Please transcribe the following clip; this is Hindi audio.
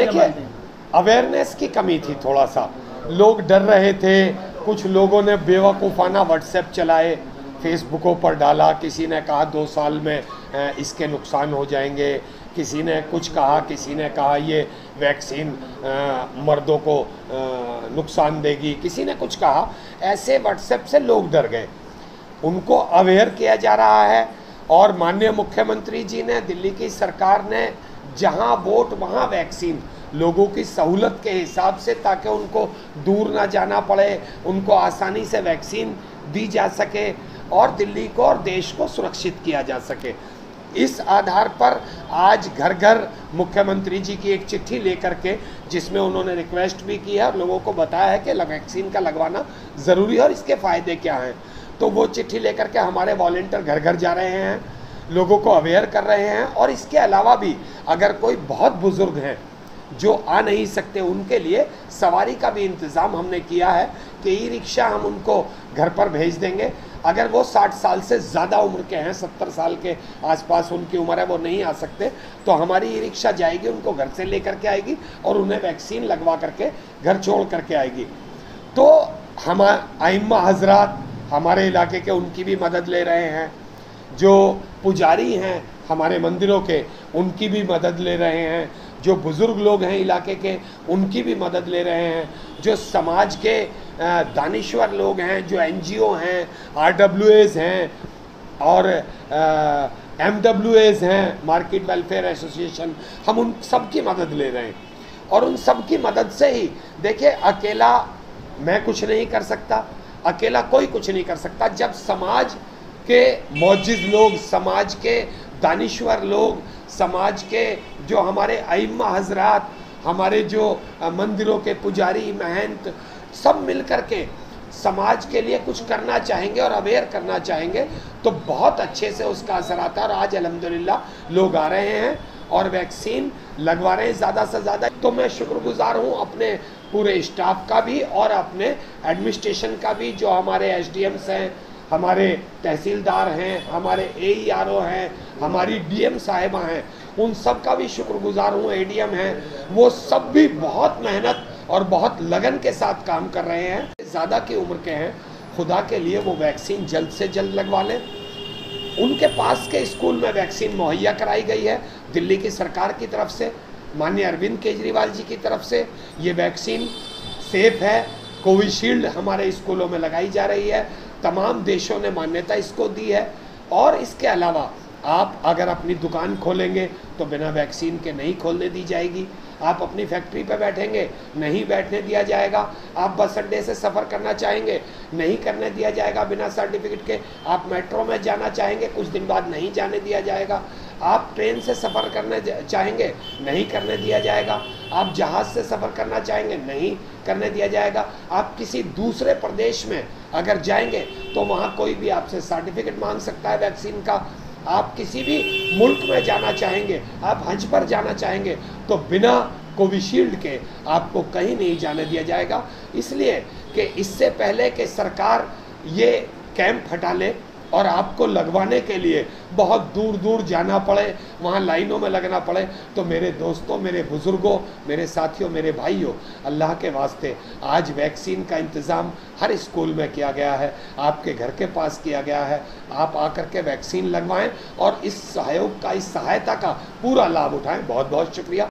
देखिए, अवेयरनेस की कमी थी, थोड़ा सा लोग डर रहे थे। कुछ लोगों ने बेवकूफ़ाना व्हाट्सएप चलाए, फेसबुकों पर डाला, किसी ने कहा 2 साल में इसके नुकसान हो जाएंगे, किसी ने कुछ कहा, किसी ने कहा ये वैक्सीन मर्दों को नुकसान देगी, किसी ने कुछ कहा। ऐसे व्हाट्सएप से लोग डर गए, उनको अवेयर किया जा रहा है। और माननीय मुख्यमंत्री जी ने, दिल्ली की सरकार ने, जहां वोट वहां वैक्सीन, लोगों की सहूलत के हिसाब से, ताकि उनको दूर ना जाना पड़े, उनको आसानी से वैक्सीन दी जा सके और दिल्ली को और देश को सुरक्षित किया जा सके। इस आधार पर आज घर घर मुख्यमंत्री जी की एक चिट्ठी लेकर के, जिसमें उन्होंने रिक्वेस्ट भी की है और लोगों को बताया है कि वैक्सीन का लगवाना ज़रूरी है और इसके फ़ायदे क्या हैं। तो वो चिट्ठी लेकर के हमारे वॉलंटियर घर घर जा रहे हैं, लोगों को अवेयर कर रहे हैं। और इसके अलावा भी अगर कोई बहुत बुज़ुर्ग हैं जो आ नहीं सकते, उनके लिए सवारी का भी इंतज़ाम हमने किया है कि ई रिक्शा हम उनको घर पर भेज देंगे। अगर वो 60 साल से ज़्यादा उम्र के हैं, 70 साल के आसपास उनकी उम्र है, वो नहीं आ सकते, तो हमारी ई रिक्शा जाएगी, उनको घर से लेकर के आएगी और उन्हें वैक्सीन लगवा करके घर छोड़ करके आएगी। तो हम आइम्मा हजरात हमारे इलाके के, उनकी भी मदद ले रहे हैं। जो पुजारी हैं हमारे मंदिरों के, उनकी भी मदद ले रहे हैं। जो बुज़ुर्ग लोग हैं इलाके के, उनकी भी मदद ले रहे हैं। जो समाज के दानिश्वर लोग हैं, जो NGO हैं, RWAs हैं और MWAs हैं, मार्केट वेलफेयर एसोसिएशन, हम उन सब की मदद ले रहे हैं। और उन सब की मदद से ही, देखिए, अकेला मैं कुछ नहीं कर सकता, अकेला कोई कुछ नहीं कर सकता। जब समाज के मौजिज़ लोग, समाज के दानिश्वर लोग, समाज के जो हमारे आइम्मा हजरात, हमारे जो मंदिरों के पुजारी, महंत, सब मिल कर के समाज के लिए कुछ करना चाहेंगे और अवेयर करना चाहेंगे, तो बहुत अच्छे से उसका असर आता है। और आज अल्हम्दुलिल्लाह लोग आ रहे हैं और वैक्सीन लगवा रहे हैं ज़्यादा से ज़्यादा। तो मैं शुक्रगुजार हूँ अपने पूरे स्टाफ का भी और अपने एडमिनिस्ट्रेशन का भी, जो हमारे SDMs हैं, हमारे तहसीलदार हैं, हमारे AERO हैं, हमारी DM साहिबा हैं, उन सब का भी शुक्रगुजार हूँ। ADM हैं, वो सब भी बहुत मेहनत और बहुत लगन के साथ काम कर रहे हैं। ज़्यादा की उम्र के हैं, खुदा के लिए वो वैक्सीन जल्द से जल्द लगवा लें। उनके पास के स्कूल में वैक्सीन मुहैया कराई गई है दिल्ली की सरकार की तरफ से, माननीय अरविंद केजरीवाल जी की तरफ से। ये वैक्सीन सेफ है। कोविशील्ड हमारे स्कूलों में लगाई जा रही है, तमाम देशों ने मान्यता इसको दी है। और इसके अलावा आप अगर अपनी दुकान खोलेंगे तो बिना वैक्सीन के नहीं खोलने दी जाएगी। आप अपनी फैक्ट्री पर बैठेंगे, नहीं बैठने दिया जाएगा। आप बस अड्डे से सफ़र करना चाहेंगे, नहीं करने दिया जाएगा बिना सर्टिफिकेट के। आप मेट्रो में जाना चाहेंगे, कुछ दिन बाद नहीं जाने दिया जाएगा। आप ट्रेन से सफ़र करने चाहेंगे, नहीं करने दिया जाएगा। आप जहाज़ से सफ़र करना चाहेंगे, नहीं करने दिया जाएगा। आप किसी दूसरे प्रदेश में अगर जाएंगे तो वहाँ कोई भी आपसे सर्टिफिकेट मांग सकता है वैक्सीन का। आप किसी भी मुल्क में जाना चाहेंगे, आप हज पर जाना चाहेंगे, तो बिना कोविशील्ड के आपको कहीं नहीं जाने दिया जाएगा। इसलिए कि इससे पहले कि सरकार ये कैंप हटा ले और आपको लगवाने के लिए बहुत दूर दूर जाना पड़े, वहाँ लाइनों में लगना पड़े, तो मेरे दोस्तों, मेरे बुज़ुर्गों, मेरे साथियों, मेरे भाइयों, अल्लाह के वास्ते आज वैक्सीन का इंतज़ाम हर स्कूल में किया गया है, आपके घर के पास किया गया है। आप आकर के वैक्सीन लगवाएं और इस सहयोग का, इस सहायता का पूरा लाभ उठाएं। बहुत बहुत शुक्रिया।